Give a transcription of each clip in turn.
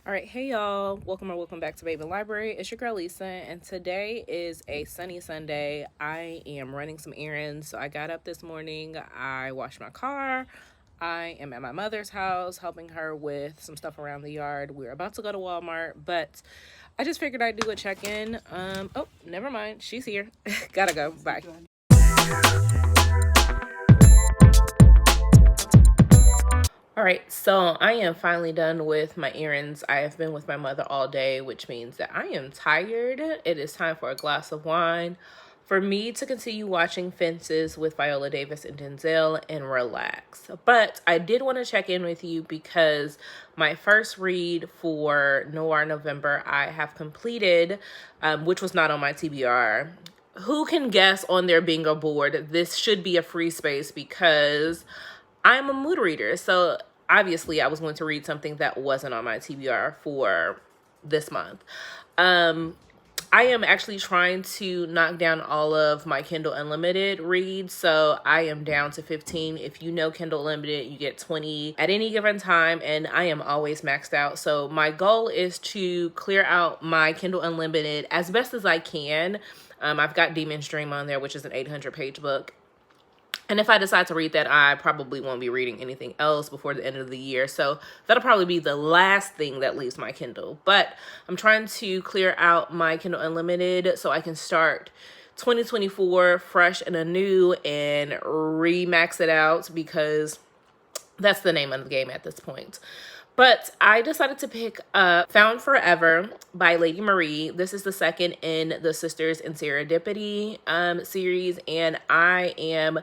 All right, hey y'all, welcome or welcome back to Babeinlibrary. It's your girl Lisa, and today is a sunny Sunday. I am running some errands, so I got up this morning, I washed my car, I am at my mother's house helping her with some stuff around the yard. We're about to go to Walmart, but I just figured I'd do a check-in. Oh, never mind, she's here. Gotta go, bye. All right, so I am finally done with my errands. I have been with my mother all day, which means that I am tired. It is time for a glass of wine for me to continue watching Fences with Viola Davis and Denzel and relax. But I did want to check in with you because my first read for Noir November I have completed, which was not on my TBR. Who can guess on their bingo board? This should be a free space because I'm a mood reader. So obviously I was going to read something that wasn't on my TBR for this month. I am actually trying to knock down all of my Kindle Unlimited reads. So I am down to 15. If you know Kindle Unlimited, you get 20 at any given time, and I am always maxed out. So my goal is to clear out my Kindle Unlimited as best as I can. I've got Demon's Dream on there, which is an 800-page book. And if I decide to read that, I probably won't be reading anything else before the end of the year. So that'll probably be the last thing that leaves my Kindle. But I'm trying to clear out my Kindle Unlimited so I can start 2024 fresh and anew and remax it out, because that's the name of the game at this point. But I decided to pick up Found Forever by Lady Marie. This is the second in the Sisters in Serendipity series, and I am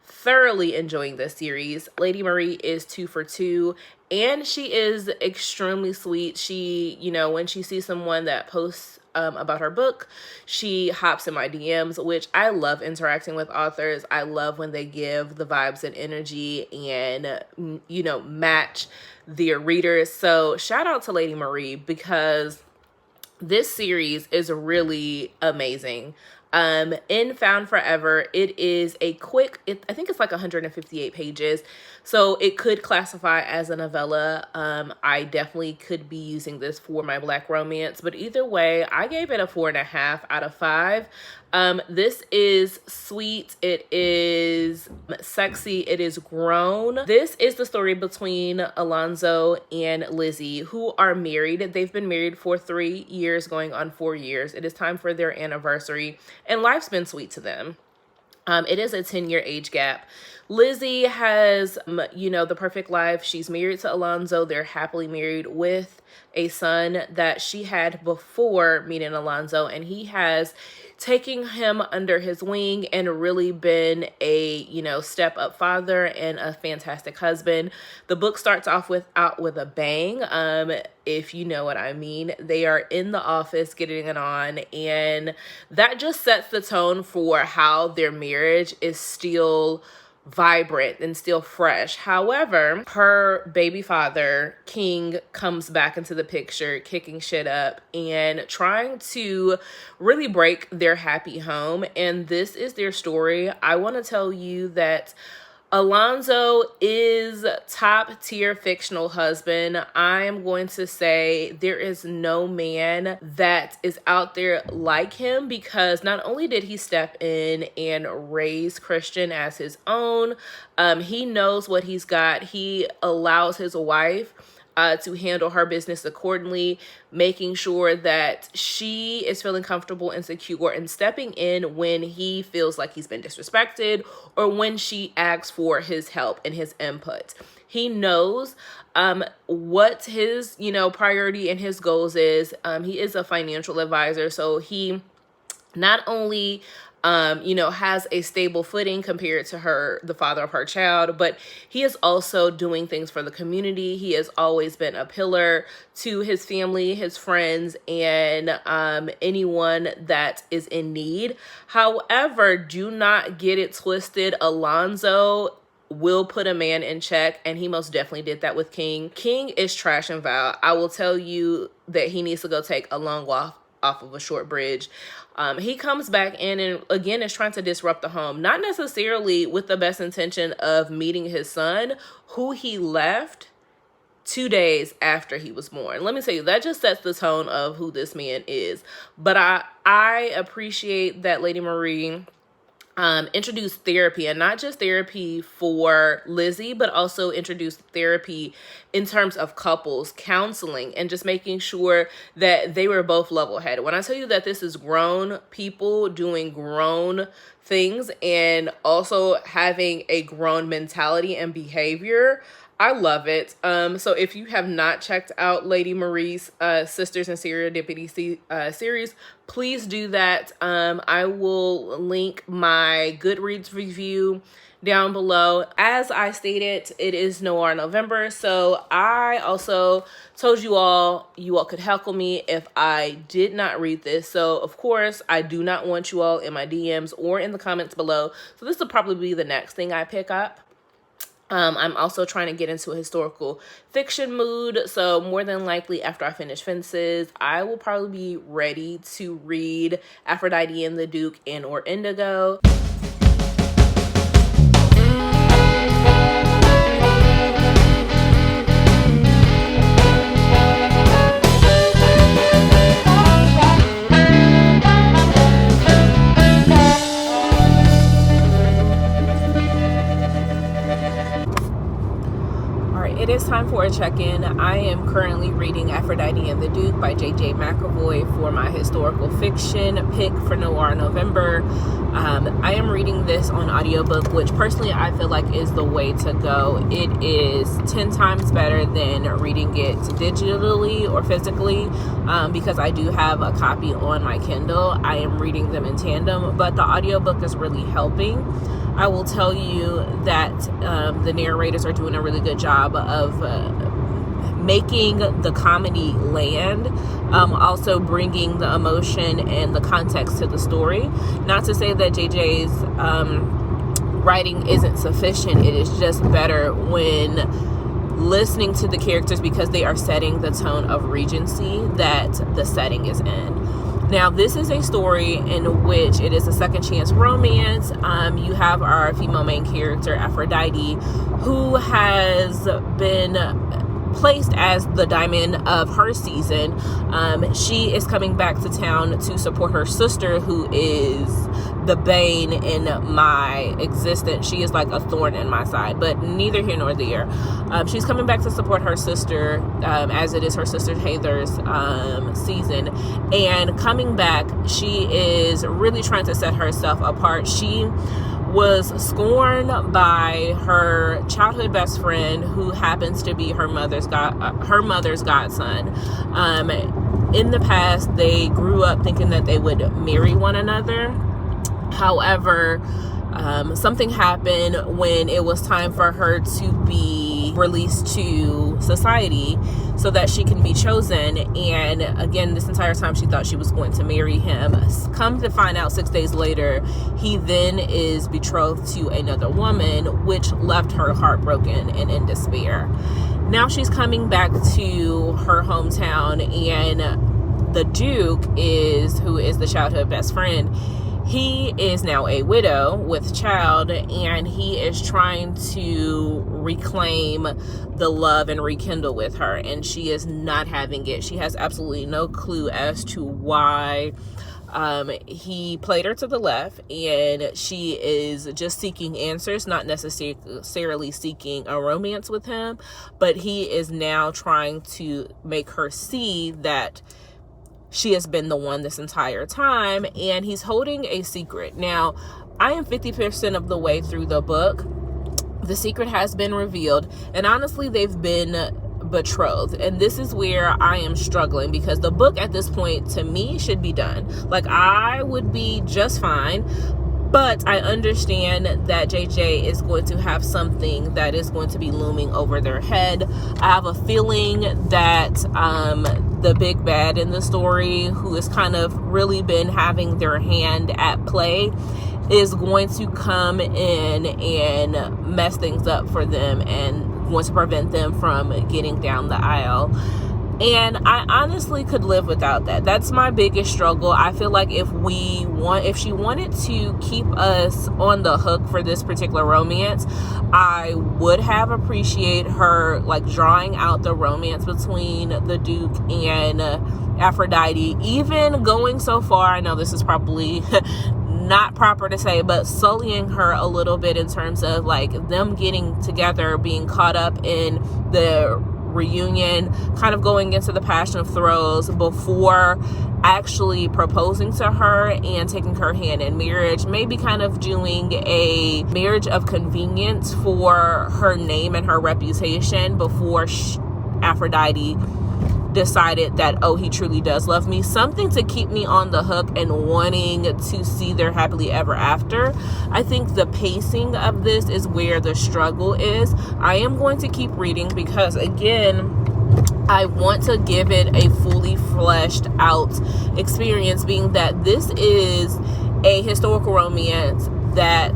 thoroughly enjoying this series. Lady Marie is 2 for 2, and she is extremely sweet. She, when she sees someone that posts about her book, she hops in my DMs, which I love interacting with authors. I love when they give the vibes and energy and, match their readers. So shout out to Lady Marie, because this series is really amazing. In Found Forever, it is a quick, I think it's like 158 pages. So it could classify as a novella. I definitely could be using this for my Black romance, but either way, I gave it a 4.5 out of 5. This is sweet. It is sexy. It is grown. This is the story between Alonzo and Lizzie, who are married. They've been married for 3 years, going on 4 years. It is time for their anniversary, and life's been sweet to them. It is a 10-year age gap. Lizzie has, the perfect life. She's married to Alonzo. They're happily married with a son that she had before meeting Alonzo, and he has taken him under his wing and really been a, step up father and a fantastic husband. The book starts off out with a bang. If you know what I mean. They are in the office getting it on, and that just sets the tone for how their marriage is still vibrant and still fresh. However, her baby father, King, comes back into the picture, kicking shit up and trying to really break their happy home. And this is their story. I want to tell you that Alonzo is top tier fictional husband. I am going to say there is no man that is out there like him, because not only did he step in and raise Christian as his own, he knows what he's got. He allows his wife to handle her business accordingly, making sure that she is feeling comfortable and secure and stepping in when he feels like he's been disrespected or when she asks for his help and his input. He knows what his, priority and his goals is. He is a financial advisor, so he not only has a stable footing compared to the father of her child, but he is also doing things for the community. He has always been a pillar to his family, his friends, and anyone that is in need. However, do not get it twisted. Alonzo will put a man in check, and he most definitely did that with King. King is trash and vile. I will tell you that he needs to go take a long walk off of a short bridge. He comes back in and again is trying to disrupt the home, not necessarily with the best intention of meeting his son, who he left 2 days after he was born. Let me tell you, that just sets the tone of who this man is. But I appreciate that Lady Marie introduced therapy, and not just therapy for Lizzie, but also introduced therapy in terms of couples counseling and just making sure that they were both level-headed. When I tell you that this is grown people doing grown things and also having a grown mentality and behavior, I love it. So if you have not checked out Lady Marie's Sisters and Serendipity series, please do that. I will link my Goodreads review down below. As I stated, it is Noir November, so I also told you all could heckle me if I did not read this. So of course, I do not want you all in my DMs or in the comments below. So this will probably be the next thing I pick up. I'm also trying to get into a historical fiction mood, so more than likely after I finish Fences, I will probably be ready to read Aphrodite and the Duke and or Indigo. It is time for a check-in. I am currently reading Aphrodite and the Duke by J.J. McAvoy for my historical fiction pick for Noir November. I am reading this on audiobook, which personally I feel like is the way to go. It is 10 times better than reading it digitally or physically, because I do have a copy on my Kindle. I am reading them in tandem, but the audiobook is really helping. I will tell you that the narrators are doing a really good job of making the comedy land, also bringing the emotion and the context to the story. Not to say that JJ's writing isn't sufficient. It is just better when listening to the characters because they are setting the tone of Regency that the setting is in. Now, this is a story in which it is a second chance romance. You have our female main character, Aphrodite, who has been placed as the diamond of her season. She is coming back to town to support her sister, who is the bane in my existence. She is like a thorn in my side, but neither here nor there. She's coming back to support her sister, as it is her sister Heather's season. And coming back, she is really trying to set herself apart. She was scorned by her childhood best friend, who happens to be her mother's godson. In the past, they grew up thinking that they would marry one another. However, something happened when it was time for her to be released to society so that she can be chosen. And again, this entire time she thought she was going to marry him. Come to find out 6 days later, he then is betrothed to another woman, which left her heartbroken and in despair. Now she's coming back to her hometown, and the Duke who is the childhood best friend. He is now a widow with child, and he is trying to reclaim the love and rekindle with her, and she is not having it. She has absolutely no clue as to why he played her to the left, and she is just seeking answers, not necessarily seeking a romance with him, but he is now trying to make her see that she has been the one this entire time, and he's holding a secret. Now, I am 50% of the way through the book. The secret has been revealed, and honestly, they've been betrothed. And this is where I am struggling, because the book at this point, to me, should be done. Like, I would be just fine, but I understand that JJ is going to have something that is going to be looming over their head. I have a feeling that the big bad in the story, who has kind of really been having their hand at play, is going to come in and mess things up for them and going to prevent them from getting down the aisle. And I honestly could live without that. That's my biggest struggle. I feel like if she wanted to keep us on the hook for this particular romance, I would have appreciated her like drawing out the romance between the Duke and Aphrodite, even going so far, I know this is probably not proper to say, but sullying her a little bit in terms of like them getting together, being caught up in the reunion, kind of going into the passion of throes before actually proposing to her and taking her hand in marriage, maybe kind of doing a marriage of convenience for her name and her reputation before Aphrodite decided that, oh, he truly does love me. Something to keep me on the hook and wanting to see their happily ever after. I think the pacing of this is where the struggle is. I am going to keep reading because, again, I want to give it a fully fleshed out experience, being that this is a historical romance that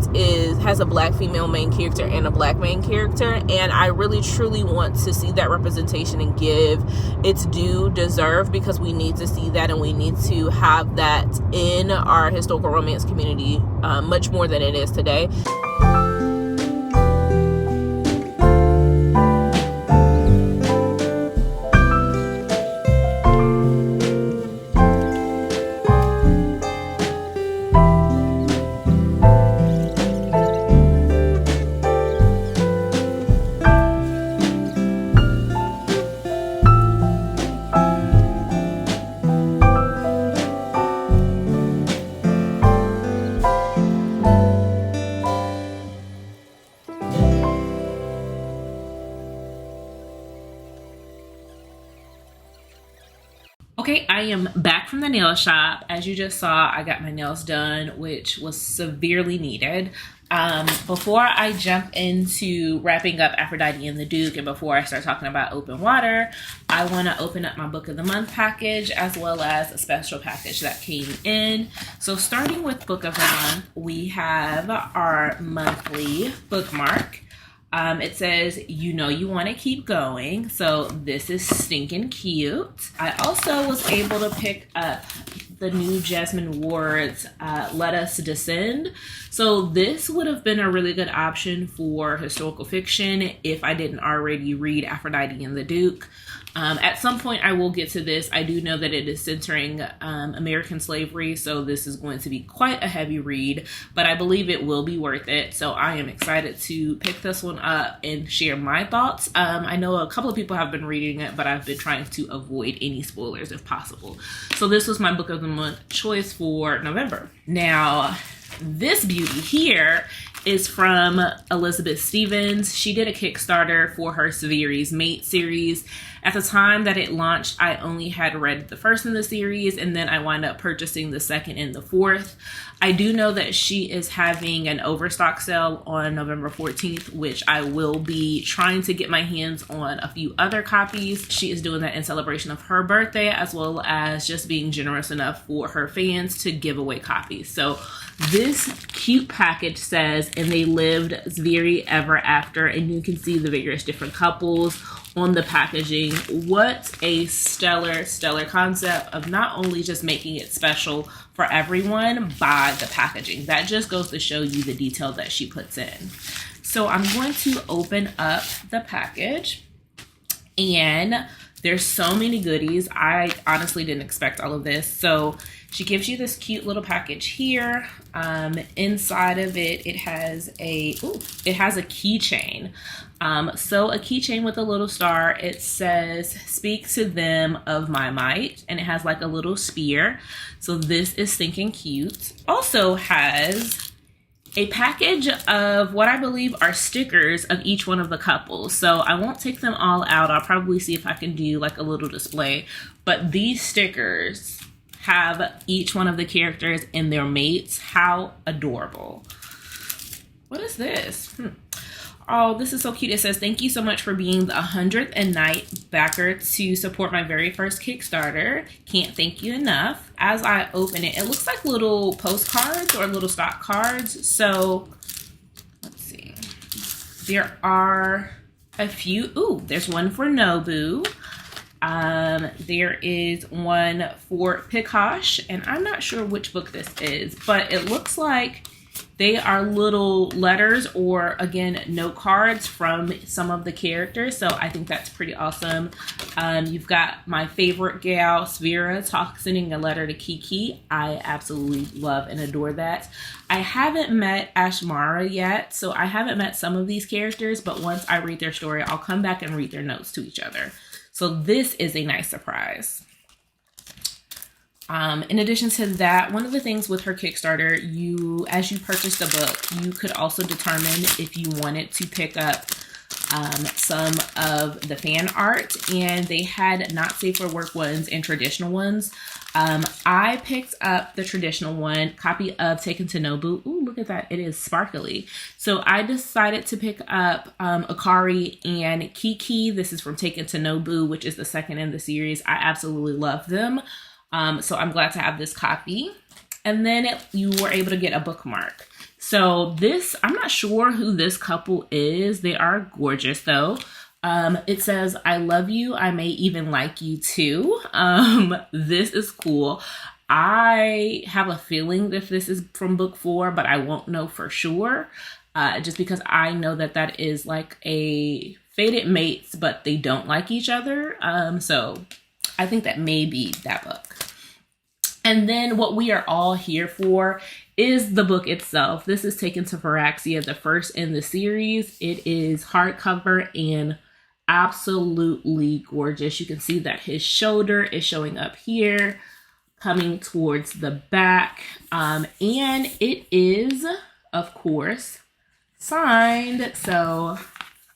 has a black female main character and a black main character, and I really truly want to see that representation and give its due deserve, because we need to see that and we need to have that in our historical romance community much more than it is today. Okay, I am back from the nail shop. As you just saw, I got my nails done, which was severely needed. Before I jump into wrapping up Aphrodite and the Duke, and before I start talking about Open Water, I want to open up my Book of the Month package, as well as a special package that came in. So starting with Book of the Month, we have our monthly bookmark. It says, you know you want to keep going. So this is stinking cute. I also was able to pick up the new Jasmine Ward's Let Us Descend. So this would have been a really good option for historical fiction if I didn't already read Aphrodite and the Duke. At some point I will get to this. I do know that it is centering American slavery, so this is going to be quite a heavy read, but I believe it will be worth it. So I am excited to pick this one up and share my thoughts. I know a couple of people have been reading it, but I've been trying to avoid any spoilers if possible. So this was my Book of the Month choice for November. Now, this beauty here is from Elizabeth Stevens. She did a Kickstarter for her Severi's Mate series. At the time that it launched, I only had read the first in the series, and then I wound up purchasing the second and the fourth. I do know that she is having an overstock sale on November 14th, which I will be trying to get my hands on a few other copies. She is doing that in celebration of her birthday, as well as just being generous enough for her fans to give away copies. So this cute package says, and they lived very ever after, and you can see the various different couples on the packaging. What a stellar concept of not only just making it special for everyone by the packaging. That just goes to show you the detail that she puts in. So I'm going to open up the package, and there's so many goodies. I honestly didn't expect all of this. So she gives you this cute little package here. Inside of it, it has a keychain. So a keychain with a little star. It says, "Speak to them of my might," and it has like a little spear. So this is stinking cute. Also has a package of what I believe are stickers of each one of the couples. So I won't take them all out. I'll probably see if I can do like a little display. But these stickers have each one of the characters and their mates. How adorable. What is this? Oh, this is so cute. It says, "Thank you so much for being the 100th and night backer to support my very first Kickstarter. Can't thank you enough." As I open it, it looks like little postcards or little stock cards. So let's see. There are a few. Ooh, there's one for Nobu. There is one for Pikosh, and I'm not sure which book this is, but it looks like they are little letters or, again, note cards from some of the characters. So I think that's pretty awesome. You've got my favorite gal, Sphera, sending a letter to Kiki. I absolutely love and adore that. I haven't met Ashmara yet, so I haven't met some of these characters, but once I read their story, I'll come back and read their notes to each other. So this is a nice surprise. In addition to that, one of the things with her Kickstarter, as you purchased the book, you could also determine if you wanted to pick up some of the fan art, and they had not safe for work ones and traditional ones. I picked up the traditional copy of Taken to Nobu. Ooh, look at that. It is sparkly. So I decided to pick up Akari and Kiki. This is from Taken to Nobu, which is the second in the series. I absolutely love them. So I'm glad to have this copy. And then you were able to get a bookmark. So I'm not sure who this couple is. They are gorgeous though. It says, "I love you. I may even like you too." This is cool. I have a feeling that this is from book 4, but I won't know for sure. Just because I know that is like a fated mates, but they don't like each other. So I think that may be that book. And then what we are all here for is the book itself. This is Taken to Phyrexia, the first in the series. It is hardcover and absolutely gorgeous. You can see that his shoulder is showing up here, coming towards the back. And it is, of course, signed. So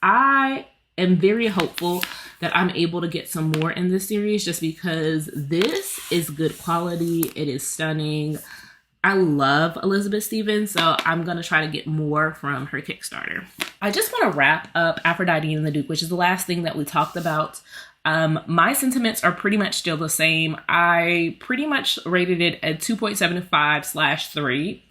I am very hopeful that I'm able to get some more in this series, just because this is good quality. It is stunning. I love Elizabeth Stevens, so I'm going to try to get more from her Kickstarter. I just want to wrap up Aphrodite and the Duke, which is the last thing that we talked about. My sentiments are pretty much still the same. I pretty much rated it at 2.75/3.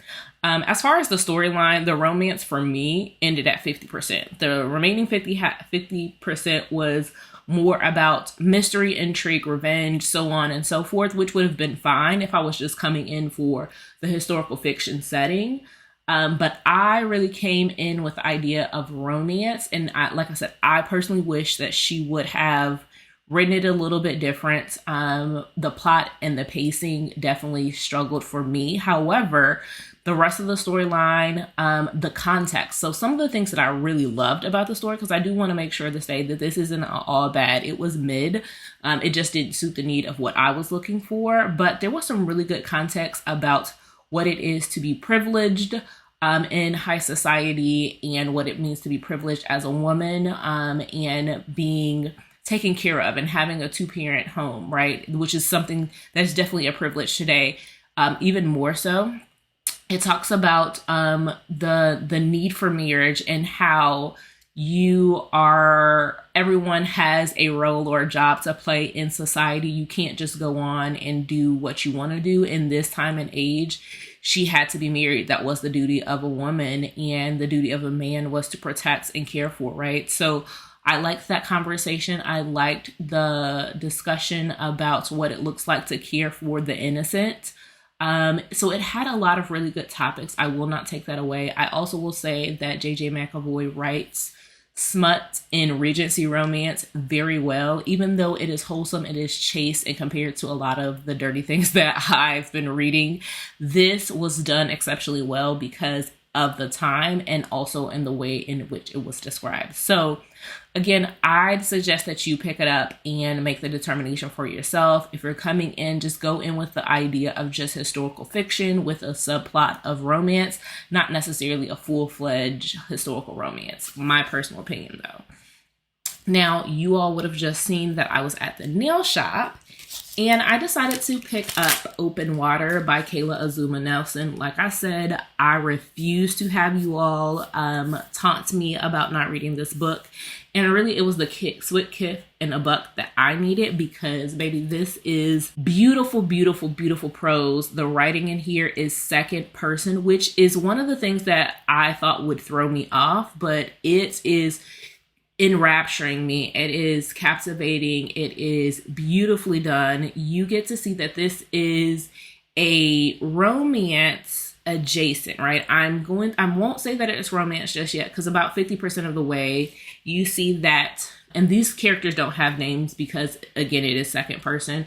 As far as the storyline, the romance for me ended at 50%. The remaining 50% was more about mystery, intrigue, revenge, so on and so forth, which would have been fine if I was just coming in for the historical fiction setting. But I really came in with the idea of romance. And like I said, I personally wish that she would have written it a little bit different. The plot and the pacing definitely struggled for me. However, the rest of the storyline, the context. So some of the things that I really loved about the story, because I do want to make sure to say that this isn't all bad. It was mid. It just didn't suit the need of what I was looking for. But there was some really good context about what it is to be privileged in high society, and what it means to be privileged as a woman, and being taken care of and having a 2-parent home, right? Which is something that's definitely a privilege today, even more so. It talks about the need for marriage and how everyone has a role or a job to play in society. You can't just go on and do what you want to do. In this time and age, she had to be married. That was the duty of a woman, and the duty of a man was to protect and care for, right? So I liked that conversation. I liked the discussion about what it looks like to care for the innocent. So it had a lot of really good topics. I will not take that away. I also will say that J.J. McAvoy writes smut and Regency romance very well. Even though it is wholesome, it is chaste, and compared to a lot of the dirty things that I've been reading, this was done exceptionally well because of the time and also in the way in which it was described. So again, I'd suggest that you pick it up and make the determination for yourself. If you're coming in, just go in with the idea of just historical fiction with a subplot of romance, not necessarily a full-fledged historical romance. My personal opinion though. Now, you all would have just seen that I was at the nail shop, and I decided to pick up Open Water by Kayla Azuma Nelson. Like I said, I refuse to have you all taunt me about not reading this book. And really, it was the swift kick in a buck that I needed, because, baby, this is beautiful, beautiful, beautiful prose. The writing in here is second person, which is one of the things that I thought would throw me off, but it is enrapturing me. It is captivating. It is beautifully done. You get to see that this is a romance adjacent, right? I won't say that it's romance just yet, because about 50% of the way you see that, and these characters don't have names because, again, it is second person.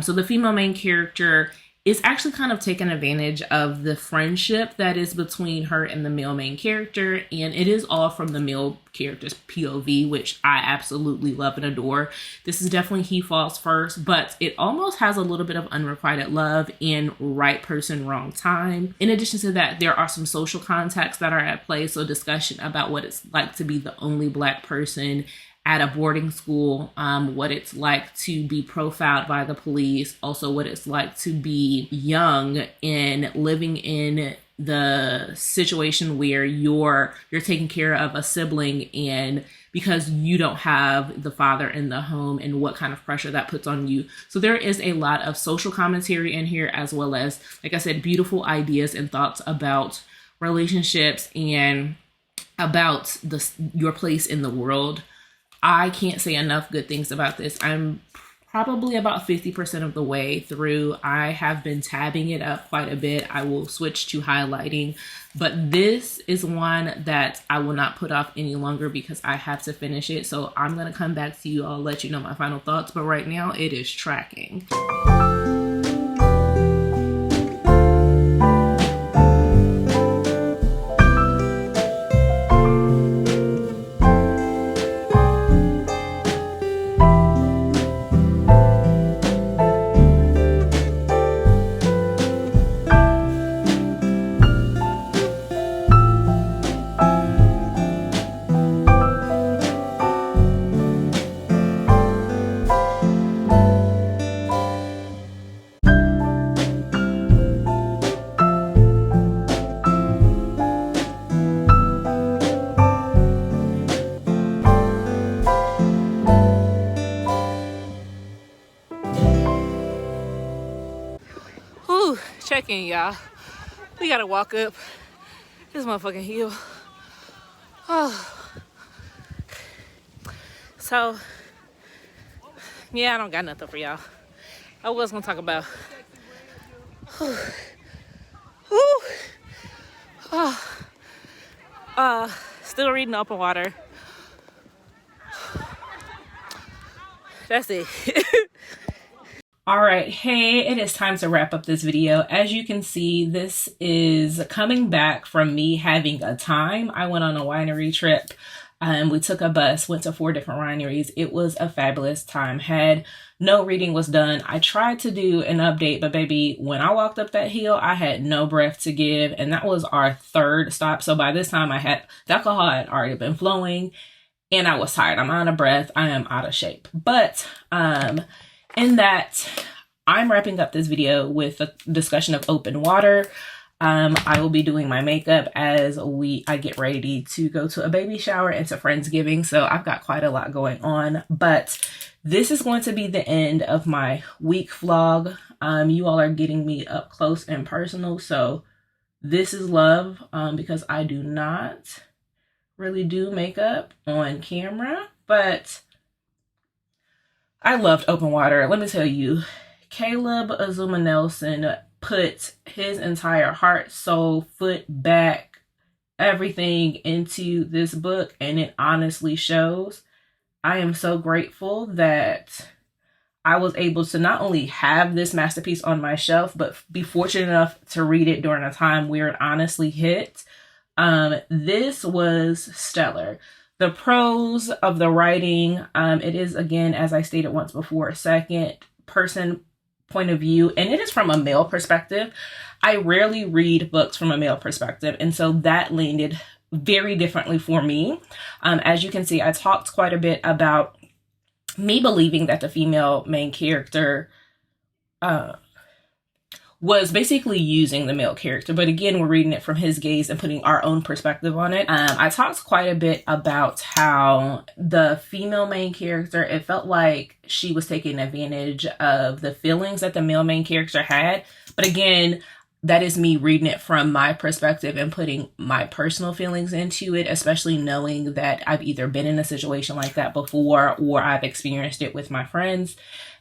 So the female main character is actually kind of taking advantage of the friendship that is between her and the male main character. And it is all from the male character's POV, which I absolutely love and adore. This is definitely he falls first, but it almost has a little bit of unrequited love and right person, wrong time. In addition to that, there are some social contexts that are at play. So discussion about what it's like to be the only Black person at a boarding school, what it's like to be profiled by the police, also what it's like to be young and living in the situation where you're taking care of a sibling, and because you don't have the father in the home, and what kind of pressure that puts on you. So there is a lot of social commentary in here, as well as, like I said, beautiful ideas and thoughts about relationships and about your place in the world. I can't say enough good things about this. I'm probably about 50% of the way through. I have been tabbing it up quite a bit. I will switch to highlighting, but this is one that I will not put off any longer because I have to finish it. So I'm going to come back to you. I'll let you know my final thoughts, but right now it is tracking. Check in, y'all. We gotta walk up this motherfucking hill. Oh. So, yeah, I don't got nothing for y'all. I was gonna talk about still reading Open Water. That's it. All right, hey, it is time to wrap up this video. As you can see, this is coming back from me having a time. I went on a winery trip. We took a bus, went to 4 different wineries. It was a fabulous time. No reading was done. I tried to do an update, but baby, when I walked up that hill, I had no breath to give. And that was our 3rd stop. So by this time the alcohol had already been flowing and I was tired. I'm out of breath. I am out of shape. But, in that, I'm wrapping up this video with a discussion of Open Water. I will be doing my makeup as I get ready to go to a baby shower and to Friendsgiving. So I've got quite a lot going on, but this is going to be the end of my week vlog. You all are getting me up close and personal. So this is love, because I do not really do makeup on camera, but I loved Open Water. Let me tell you, Caleb Azuma Nelson put his entire heart, soul, foot, back, everything into this book, and it honestly shows. I am so grateful that I was able to not only have this masterpiece on my shelf, but be fortunate enough to read it during a time where it honestly hit. This was stellar. The prose of the writing, it is, again, as I stated once before, a second person point of view, and it is from a male perspective. I rarely read books from a male perspective, and so that landed very differently for me. As you can see, I talked quite a bit about me believing that the female main character was basically using the male character. But again, we're reading it from his gaze and putting our own perspective on it. I talked quite a bit about how the female main character, it felt like she was taking advantage of the feelings that the male main character had. But again, that is me reading it from my perspective and putting my personal feelings into it, especially knowing that I've either been in a situation like that before or I've experienced it with my friends.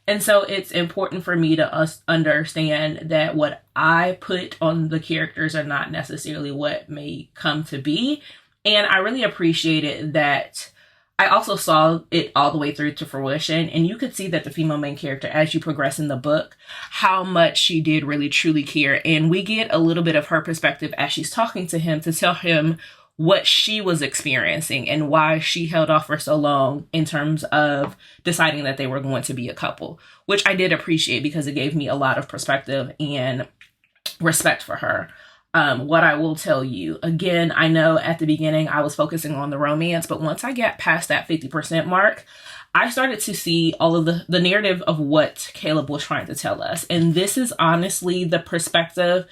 And so it's important for me to understand that what I put on the characters are not necessarily what may come to be. And I really appreciated that I also saw it all the way through to fruition. And you could see that the female main character, as you progress in the book, how much she did really truly care. And we get a little bit of her perspective as she's talking to him to tell him what she was experiencing and why she held off for so long in terms of deciding that they were going to be a couple, which I did appreciate because it gave me a lot of perspective and respect for her. What I will tell you, again, I know at the beginning I was focusing on the romance, but once I get past that 50% mark, I started to see all of the narrative of what Caleb was trying to tell us. And this is honestly the perspective.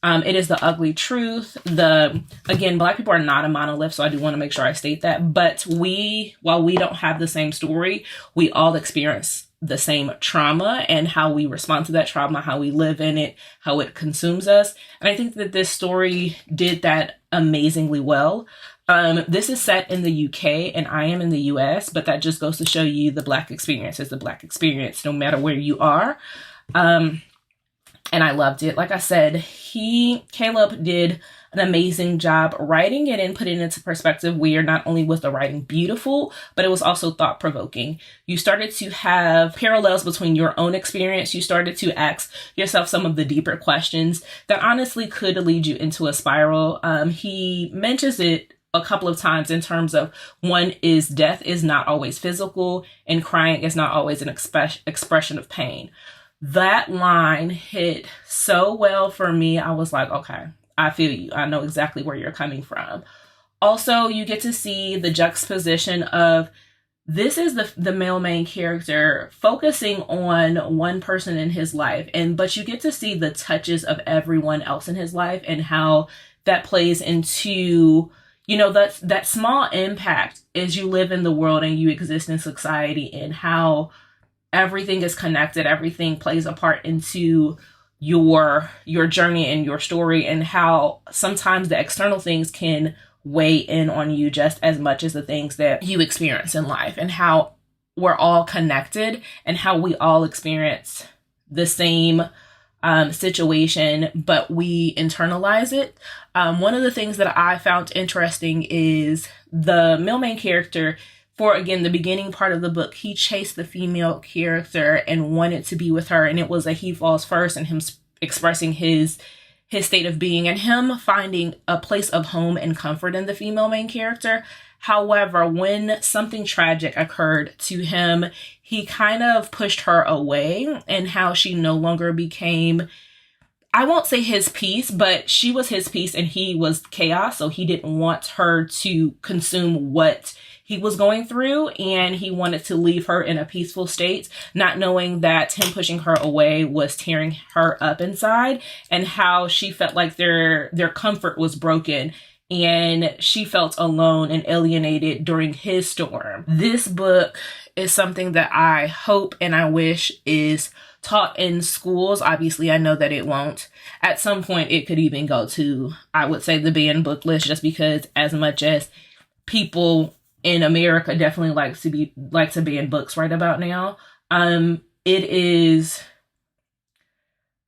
It is the ugly truth. Again, Black people are not a monolith, so I do want to make sure I state that. But while we don't have the same story, we all experience the same trauma and how we respond to that trauma, how we live in it, how it consumes us. And I think that this story did that amazingly well. This is set in the UK and I am in the US, but that just goes to show you the Black experience is the Black experience, no matter where you are. And I loved it. Like I said, Caleb did an amazing job writing it and putting it into perspective where not only was the writing beautiful, but it was also thought-provoking. You started to have parallels between your own experience. You started to ask yourself some of the deeper questions that honestly could lead you into a spiral. He mentions it a couple of times in terms of one is death is not always physical and crying is not always an expression of pain. That line hit so well for me. I was like, okay, I feel you. I know exactly where you're coming from. Also, you get to see the juxtaposition of this is the male main character focusing on one person in his life, but you get to see the touches of everyone else in his life and how that plays into, that small impact as you live in the world and you exist in society, and how everything is connected. Everything plays a part into your journey and your story, and how sometimes the external things can weigh in on you just as much as the things that you experience in life, and how we're all connected and how we all experience the same situation, but we internalize it. One of the things that I found interesting is the male main character. For, again, the beginning part of the book, he chased the female character and wanted to be with her. And it was a he falls first and him expressing his state of being and him finding a place of home and comfort in the female main character. However, when something tragic occurred to him, he kind of pushed her away, and how she no longer became, I won't say his piece, but she was his piece and he was chaos. So he didn't want her to consume what he was going through, and he wanted to leave her in a peaceful state, not knowing that him pushing her away was tearing her up inside, and how she felt like their comfort was broken and she felt alone and alienated during his storm. This book is something that I hope and I wish is taught in schools. Obviously, I know that it won't. At some point, it could even go to, I would say, the banned book list, just because as much as people in America definitely like to ban books right about now, it is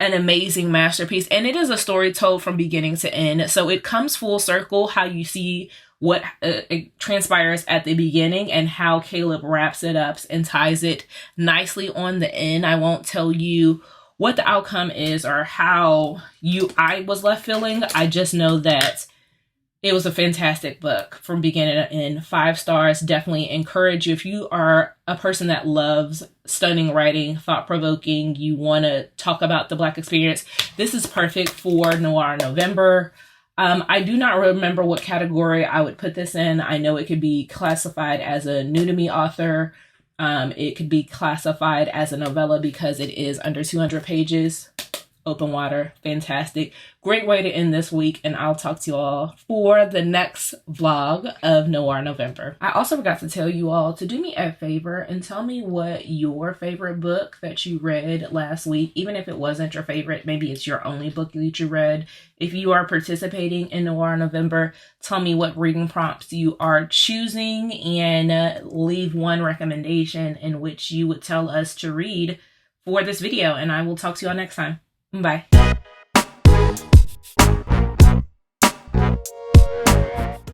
an amazing masterpiece, and it is a story told from beginning to end. So it comes full circle, how you see what it transpires at the beginning and how Caleb wraps it up and ties it nicely on the end. I won't tell you what the outcome is or how I was left feeling. I just know that it was a fantastic book from beginning to end. 5 stars. Definitely encourage you. If you are a person that loves stunning writing, thought-provoking, you want to talk about the Black experience, this is perfect for Noir November. I do not remember what category I would put this in. I know it could be classified as a new-to-me author. It could be classified as a novella because it is under 200 pages. open water. Fantastic. Great way to end this week, and I'll talk to you all for the next vlog of Noir November. I also forgot to tell you all to do me a favor and tell me what your favorite book that you read last week, even if it wasn't your favorite, maybe it's your only book that you read. If you are participating in Noir November, tell me what reading prompts you are choosing and leave one recommendation in which you would tell us to read for this video, and I will talk to you all next time. Bye.